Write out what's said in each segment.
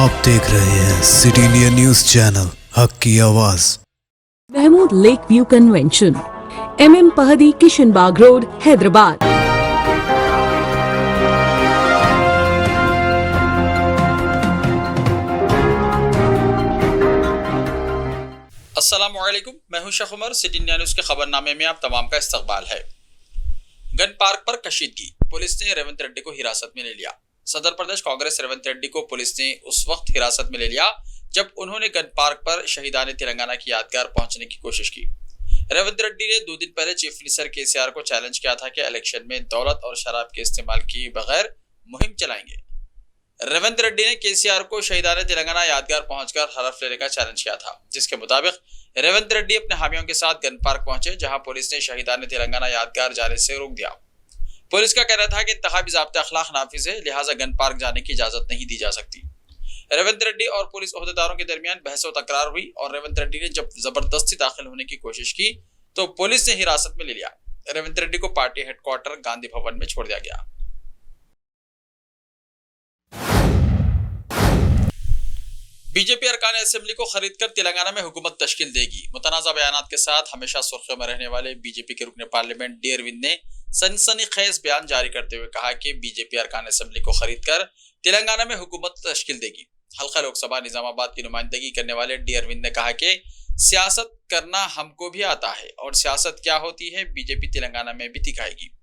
आप देख रहे हैं सिटी इंडिया न्यूज चैनल, हक की आवाज। Mahmood lake view convention, MM Pahadi, Kishanbagh road, Hyderabad. अस्सलामुअलैकुम, मैं हूं Sheikh Umar. City India news के खबरनामे में आप तमाम का इस्तकबाल है। गन पार्क पर कशीदगी, पुलिस ने रेवंत रेड्डी को हिरासत में ले लिया। सदर प्रदेश कांग्रेस रेवंत रेड्डी को पुलिस ने उस वक्त हिरासत में ले लिया जब उन्होंने गन पार्क पर शहीदाने तेलंगाना की यादगार पहुंचने की कोशिश की। रेवंत रेड्डी ने 2 दिन पहले चीफ मिनिस्टर KCR को चैलेंज किया था कि इलेक्शन में दौलत और शराब के इस्तेमाल किए बगैर मुहिम चलाएंगे। रेवंत रेड्डी ने KCR को शहीदाने तेलंगाना यादगार पहुंचकर हलफ लेने का चैलेंज किया था, जिसके मुताबिक रेवंत रेड्डी अपने हामियों के साथ गन पार्क पहुंचे, जहां पुलिस ने शहीदाने तेलंगाना यादगार जाने से रोक दिया। पुलिस का कहना था कि इंतखाबी ज़ाब्ते अखलाक नाफिज है, लिहाजा गन पार्क जाने की इजाजत नहीं दी जा सकती। रेवंत रेड्डी और पुलिस ओहदेदारों के दरमियान बहस व तकरार हुई और रेवंत रेड्डी ने जब जबरदस्ती दाखिल होने की कोशिश की तो पुलिस ने हिरासत में ले लिया। रेवंत रेड्डी को पार्टी हेडक्वार्टर गांधी भवन में छोड़ दिया गया। बीजेपी अरकान असेंबली को खरीद कर तेलंगाना में हुकूमत तश्कील देगी। मुतनाज़ा बयानात के साथ हमेशा सुर्खियों में रहने वाले बीजेपी के रुकने पार्लियामेंट डी अरविंद ने सनसनीखेज बयान जारी करते हुए कहा कि बीजेपी अरकान असेंबली को खरीद कर तेलंगाना में हुकूमत तश्कील देगी। हल्का लोकसभा निजामाबाद की नुमाइंदगी करने वाले डी अरविंद ने कहा कि सियासत करना हमको भी आता है और सियासत क्या होती है बीजेपी तेलंगाना में भी दिखाएगी।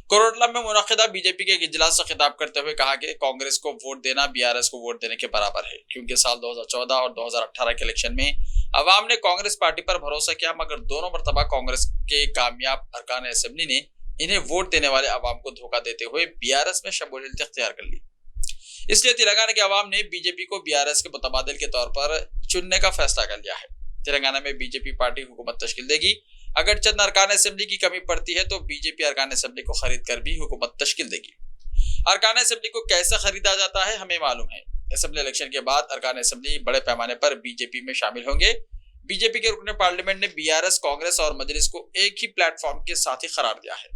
कोरटला में मुनक़िदा बीजेपी के एक इजलास से खिताब करते हुए कहा कि कांग्रेस को वोट देना BRS को वोट देने के बराबर है, क्योंकि साल 2014 और 2018 के इलेक्शन में अवाम ने कांग्रेस पार्टी पर भरोसा किया, मगर दोनों मरतबा कांग्रेस के कामयाब अरकान असेंबली ने इन्हें वोट देने वाले अवाम को धोखा देते हुए BRS में शमूलियत इख्तियार कर ली। इसलिए तेलंगाना के अवाम ने बीजेपी को BRS के मुतबादिल के तौर पर चुनने का फैसला कर लिया है। तेलंगाना में बीजेपी पार्टी हुकूमत तश्कील देगी। अगर चंद अरकान असेंबली की कमी पड़ती है तो बीजेपी अरकान असेंबली को खरीद कर भी हुकूमत तश्कील देगी। अरकान असेंबली को कैसे खरीदा जाता है हमें मालूम है। असेंबली इलेक्शन के बाद अरकान असेंबली बड़े पैमाने पर बीजेपी में शामिल होंगे। बीजेपी के रुकने पार्लियामेंट ने BRS, कांग्रेस और मजलिस को एक ही प्लेटफॉर्म के साथ ही करार दिया है।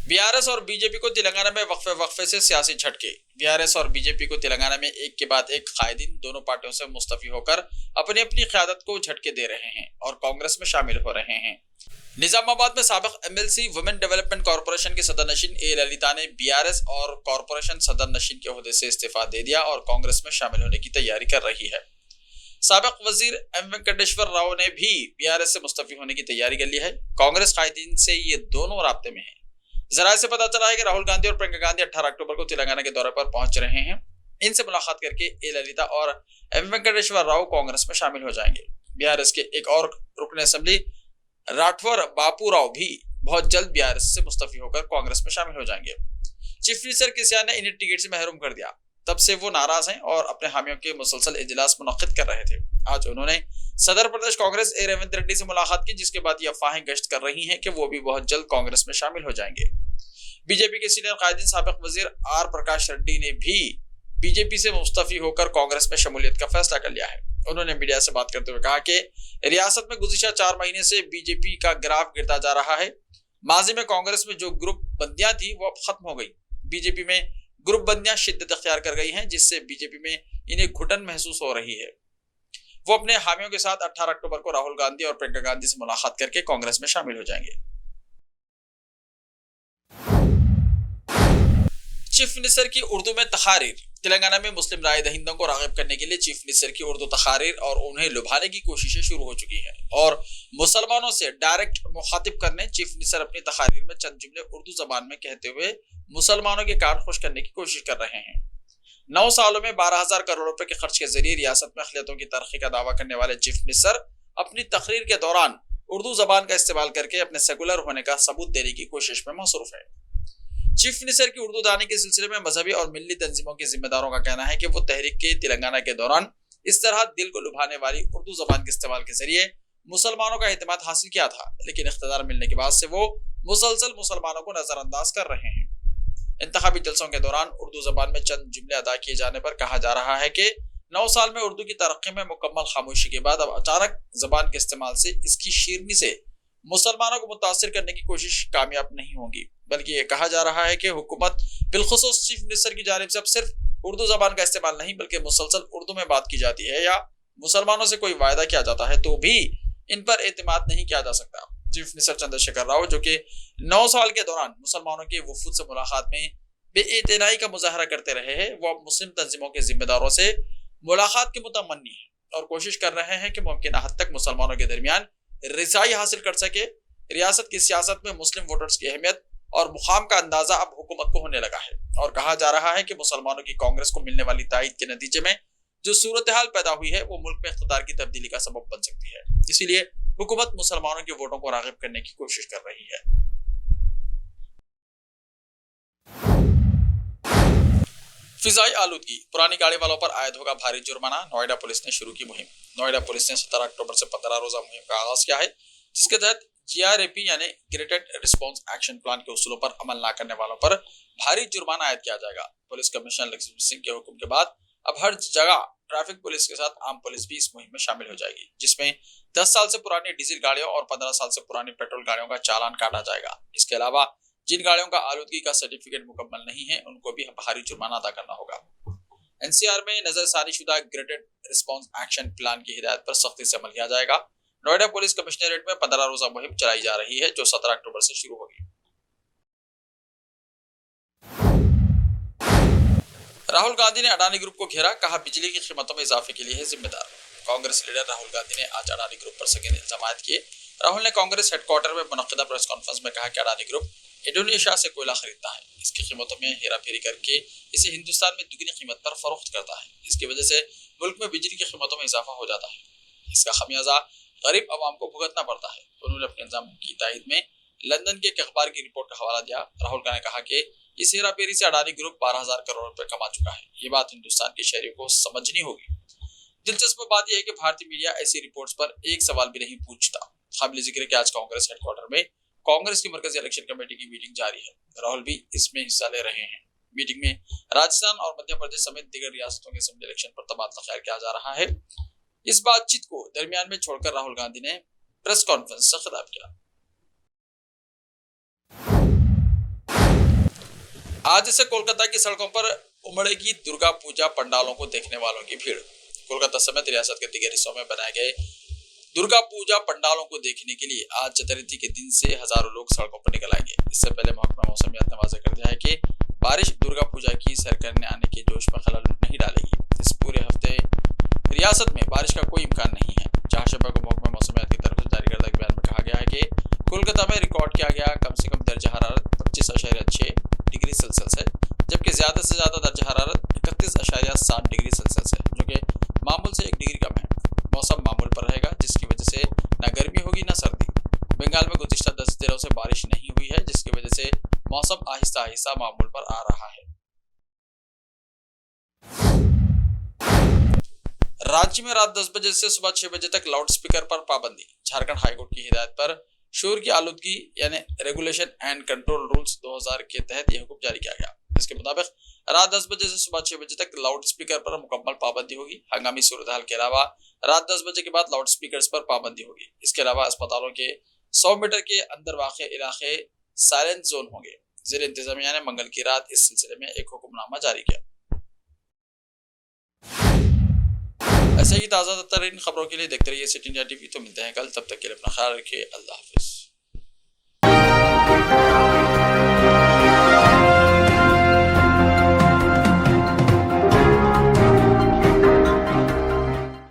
BRS और बीजेपी को तेलंगाना में वक्फे से सियासी झटके। BRS और बीजेपी को तेलंगाना में एक के बाद एक कायदीन दोनों पार्टियों से मुस्तफी होकर अपनी अपनी क़यादत को झटके दे रहे हैं और कांग्रेस में शामिल हो रहे हैं। निजामाबाद में साबिक MLC वुमेन डेवलपमेंट कॉर्पोरेशन की सदर नशीन A ललिता ने BRS और कॉर्पोरेशन सदर नशीन के ओहदे से इस्तीफा दे दिया और कांग्रेस में शामिल होने की तैयारी कर रही है। साबिक वजीर M वेंकटेश्वर राव ने भी BRS से मुस्तफी होने की तैयारी कर ली है। कांग्रेस कायदीन से ये दोनों राब्ते में है। जराये से पता चला है कि राहुल गांधी और प्रियंका गांधी 18 अक्टूबर को तेलंगाना के दौरे पर पहुंच रहे हैं। इनसे मुलाकात करके A ललिता और M वेंकटेश्वर राव कांग्रेस में शामिल हो जाएंगे। BRS के एक और रुकन असेंबली राठौर बापू राव भी बहुत जल्द BRS से मुस्तफी होकर कांग्रेस में शामिल हो जाएंगे। चीफ मिनिस्टर KCR ने इन्हें टिकट से महरूम कर दिया, तब से वो नाराज हैं और अपने हामियों के मुसलसल इजलास मुनक्किद कर रहे थे। आज उन्होंने सदर प्रदेश कांग्रेस A रेवंत रेड्डी से मुलाकात की, जिसके बाद ये अफवाहें गश्त कर रही हैं कि वो भी बहुत जल्द कांग्रेस में शामिल हो जाएंगे। बीजेपी के सीनियर कायदीन साबिक वजीर R प्रकाश रेड्डी ने भी बीजेपी से मुस्तफी होकर कांग्रेस में शमूलियत का फैसला कर लिया है। उन्होंने मीडिया से बात करते हुए कहा कि रियासत में गुज़िश्ता 4 महीने से बीजेपी का ग्राफ गिरता जा रहा है। माजी में कांग्रेस में जो ग्रुप बंदियां थी वो अब खत्म हो गई। बीजेपी में ग्रुप बंदियां शिद्दत अख्तियार कर गई हैं, जिससे बीजेपी में इन्हें घुटन महसूस हो रही है। वो अपने हामियों के साथ 18 अक्टूबर को राहुल गांधी और प्रियंका गांधी से मुलाकात करके कांग्रेस में शामिल हो जाएंगे। चीफ मिनिस्टर की उर्दू में तकारीर। तेलंगाना में मुस्लिम राय दहिंदों को राग़िब करने के लिए चीफ मिनिस्टर की उर्दू तकारीर और उन्हें लुभाने की कोशिशें शुरू हो चुकी हैं और मुसलमानों से डायरेक्ट मुखातिब करने चीफ मिनिस्टर अपनी तकारीर में चंद जुमले उर्दू जबान में कहते हुए मुसलमानों के कान खुश करने की कोशिश कर रहे हैं। 9 सालों में 12,000 करोड़ रुपए के खर्च के जरिए रियासत में अक़लियतों की तरक्की का दावा करने वाले चीफ मिनिस्टर अपनी तकरीर के दौरान उर्दू जबान का इस्तेमाल करके अपने सेकुलर होने का सबूत देने की कोशिश में मसरूफ है। चीफ मिनिस्टर की उर्दू दानी के सिलसिले में मजहबी और मिल्ली तंजीमों के जिम्मेदारों का कहना है कि वो तहरीक के तेलंगाना के दौरान इस तरह दिल को लुभाने वाली उर्दू जबान के इस्तेमाल के जरिए मुसलमानों का एतमाद हासिल किया था, लेकिन इख्तियार मिलने के बाद से वो मुसलसल मुसलमानों को नजरअंदाज कर रहे हैं। इंतखाबी जलसों के दौरान उर्दू जबान में चंद जुमले अदा किए जाने पर कहा जा रहा है कि 9 साल में उर्दू की तरक्की में मुकम्मल खामोशी के बाद अब अचानक जबान के इस्तेमाल से इसकी शीरनी से मुसलमानों को मुतासिर करने की कोशिश कामयाब नहीं होगी। बल्कि ये कहा जा रहा है कि हुकूमत बिलखुसूस चीफ मिनिस्टर की जानिब से अब सिर्फ उर्दू जबान का इस्तेमाल नहीं बल्कि मुसलसल उर्दू में बात की जाती है, या मुसलमानों से कोई वायदा किया जाता है तो भी इन पर एतमाद नहीं किया जा सकता। चीफ मिनिस्टर चंद्रशेखर राव जो कि 9 साल के दौरान मुसलमानों के वफूद से मुलाकात में बेइतनाई का मुजाहरा करते रहे हैं, वो अब मुस्लिम तंजीमों के जिम्मेदारों से मुलाकात के मुतमन्नी है और कोशिश कर रहे हैं कि मुमकिन हद तक मुसलमानों के दरमियान रिसाई हासिल कर सके। रियासत की सियासत में मुस्लिम वोटर्स की अहमियत और मुकाम का अंदाजा अब हुकूमत को होने लगा है और कहा जा रहा है कि मुसलमानों की कांग्रेस को मिलने वाली तायद के नतीजे में जो सूरत हाल पैदा हुई है वो मुल्क में इख्तिदार की तब्दीली का सबब बन सकती है। इसीलिए हुकूमत मुसलमानों के वोटों को राग़िब करने की कोशिश कर रही है। फिजाई आलूदगी, पुरानी गाड़ी वालों पर आयद होगा भारी जुर्माना। नोएडा पुलिस ने शुरू की मुहिम। नोएडा पुलिस ने 17 अक्टूबर से 15 रोजा मुहिम का आगाज किया है, जिसके तहत GRAP यानी ग्रेटेड रिस्पॉन्स एक्शन प्लान के उसूलों पर अमल न करने वालों पर भारी जुर्माना आयद किया जाएगा। पुलिस कमिश्नर लक्ष्मण सिंह के हुक्म के बाद अब हर जगह ट्रैफिक पुलिस के साथ आम पुलिस भी इस मुहिम में शामिल हो जाएगी, जिसमें 10 साल से पुरानी डीजल गाड़ियों और 15 साल से पुरानी पेट्रोल गाड़ियों का चालान काटा जाएगा। इसके अलावा जिन गाड़ियों का आलूदगी का सर्टिफिकेट मुकम्मल नहीं है उनको भी भारी जुर्माना अदा करना होगा। NCR में नजरसानीशुदा ग्रेटेड रिस्पॉन्स एक्शन प्लान की हिदायत पर सख्ती से अमल किया जाएगा। नोएडा पुलिस कमिश्नरेट में 15 रोजा मुहिम चलाई जा रही है जो 17 अक्टूबर से शुरू होगी। राहुल गांधी ने अडानी ग्रुप को घेरा, कहा बिजली की कीमतों में इजाफे के लिए है जिम्मेदार। कांग्रेस लीडर राहुल गांधी ने आज अडानी ग्रुप पर संगीन इल्जाम किए। राहुल ने कांग्रेस हेडक्वार्टर में मुनक्किदा प्रेस कॉन्फ्रेंस में कहा कि अडानी ग्रुप इंडोनेशिया से कोयला खरीदता है, इसकी कीमतों में हेराफेरी करके इसे हिंदुस्तान में दुगनी कीमत पर फरोख्त करता है। इसकी वजह से मुल्क में बिजली की कीमतों में इजाफा हो जाता है, इसका खमियाजा गरीब आवाम को भुगतना पड़ता है। उन्होंने अपने इल्जाम की तायद में लंदन के एक अखबार की रिपोर्ट का हवाला दिया। राहुल गांधी ने कहा कि इस हेराफेरी से अडानी ग्रुप 12,000 करोड़ रुपए कमा चुका है। ये बात हिंदुस्तान के शहरियों को समझनी होगी। दिलचस्प बात यह है कि भारतीय मीडिया ऐसी रिपोर्ट्स पर एक सवाल भी नहीं पूछता। काबिल जिक्र है कि आज कांग्रेस हेडक्वार्टर में कांग्रेस की मरकजी इलेक्शन कमेटी की मीटिंग जारी है। राहुल भी इसमें हिस्सा ले रहे हैं। मीटिंग में राजस्थान और मध्य प्रदेश समेत दीगर रियासतों के असेंबली इलेक्शन पर तबादला ख्याल किया जा रहा है। इस बातचीत को दरमियान में छोड़कर राहुल गांधी ने प्रेस कॉन्फ्रेंस से खिताब किया। आज से कोलकाता की सड़कों पर उमड़ेगी दुर्गा पूजा पंडालों को देखने वालों की भीड़। कोलकाता समेत रियासत के दीगर हिस्सों में बनाए गए दुर्गा पूजा पंडालों को देखने के लिए आज चतुर्थी के दिन से हजारों लोग सड़कों पर निकल आएंगे। इससे पहले महकमा मौसमियात ने वाज़ेह कर दिया है कि बारिश दुर्गा पूजा की सैर करने आने के जोश में खलल नहीं डालेगी। इस पूरे हफ्ते रियासत में बारिश का कोई इम्कान नहीं है। जहां को महकमा मौसमियात की तरफ से जारी करदा बयान में कहा गया है कि कोलकाता में रिकॉर्ड किया गया कम से कम दर्जा हरारत 25.6 डिग्री सेल्सियस है, जबकि ज्यादा से ज्यादा दर्जा हरारत 31.7 डिग्री सेल्सियस है, जो कि मामूल से 1 डिग्री कम है। मौसम मामूल पर रहेगा, जिसकी वजह से न गर्मी होगी न सर्दी। बंगाल में गुज़िश्ता 10 दिनों से बारिश नहीं हुई है, जिसकी वजह से मौसम आहिस्ता आहिस्ता मामूल पर आ रहा है। राज्य में रात 10 बजे से सुबह 6 बजे तक लाउड स्पीकर पर पाबंदी। झारखंड हाईकोर्ट की हिदायत पर शोर की आलूदगी यानी रेगुलेशन एंड कंट्रोल रूल्स 2000 के तहत यह हुक्म जारी किया गया। इसके मुताबिक रात 10 बजे से सुबह 6 बजे तक लाउड स्पीकर पर मुकम्मल पाबंदी होगी। हंगामी सूरत हाल के अलावा रात 10 बजे के बाद लाउड स्पीकर्स पर पाबंदी होगी। इसके अलावा अस्पतालों के 100 मीटर के अंदर वाक़े इलाके साइलेंट जोन होंगे। जिला इंतजामिया ने मंगल की रात इस सिलसिले में एक हुक्मनामा जारी किया। ऐसे ही ताज़ा तरीन खबरों के लिए देखते रहिए सिटी इंडिया टीवी। तो मिलते हैं कल, तब तक के लिए अपना ख्याल रखिए। अल्लाह हाफिज।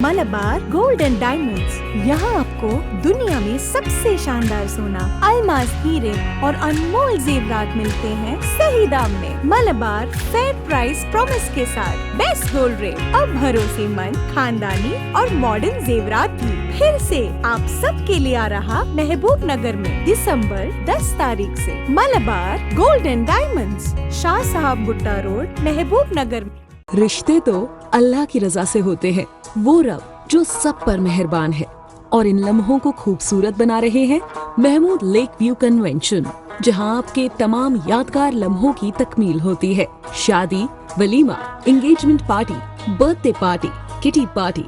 मलबार गोल्ड एंड डायमंड्स, यहाँ आपको दुनिया में सबसे शानदार सोना, अलमास हीरे और अनमोल जेवरात मिलते हैं सही दाम में। मलबार फेयर प्राइस प्रॉमिस के साथ बेस्ट गोल्ड रेट, अब भरोसेमंद, खानदानी और मॉडर्न जेवरात भी फिर से आप सबके लिए आ रहा महबूब नगर में दिसंबर 10 तारीख से। Malabar gold and diamonds, Shah साहब गुट्टा रोड, महबूब नगर। रिश्ते तो अल्लाह की रजा से होते हैं, वो रब जो सब पर मेहरबान है। और इन लम्हों को खूबसूरत बना रहे हैं महमूद लेक व्यू कन्वेंशन, जहां आपके तमाम यादगार लम्हों की तकमील होती है। शादी, वलीमा, engagement party, birthday party, kitty party,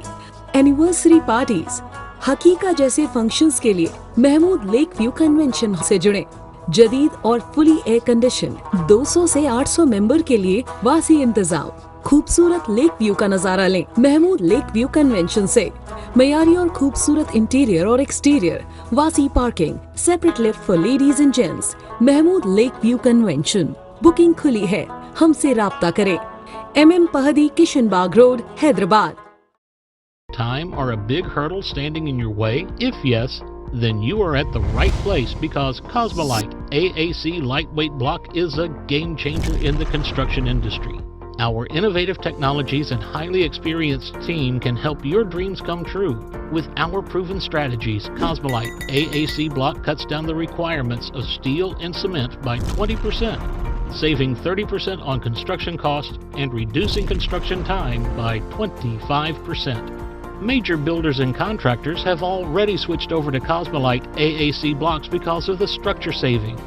anniversary parties, हकीका जैसे फंक्शंस के लिए महमूद लेक व्यू कन्वेंशन से जुड़े। जदीद और फुली एयर कंडीशन 200 से 800 मेंबर के लिए वासी इंतजाम। खूबसूरत लेक व्यू का नजारा लें महमूद लेक व्यू कन्वेंशन से। मयारी और खूबसूरत इंटीरियर और एक्सटीरियर, वासी parking, separate lift for ladies and gents. Mahmood lake view convention. Booking खुली है, हमसे राब्ता करें। MM Pahadi, Kishanbagh road, Hyderabad. Time or a big hurdle standing in your way? If yes, then you are at the right place, because Cosmolite AAC lightweight block is a game changer in the construction industry. Our innovative technologies and highly experienced team can help your dreams come true. With our proven strategies, Cosmolite AAC block cuts down the requirements of steel and cement by 20%, saving 30% on construction costs and reducing construction time by 25%. Major builders and contractors have already switched over to Cosmolite AAC blocks because of the structure saving,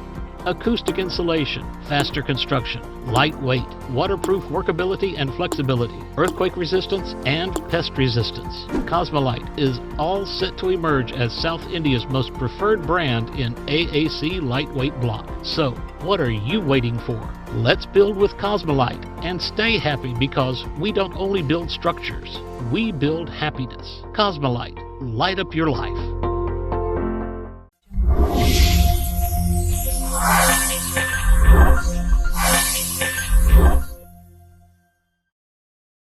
acoustic insulation, faster construction, lightweight, waterproof workability and flexibility, earthquake resistance, and pest resistance. Cosmolite is all set to emerge as South India's most preferred brand in AAC lightweight block. So, what are you waiting for? Let's build with Cosmolite and stay happy, because we don't only build structures, we build happiness. Cosmolite, light up your life.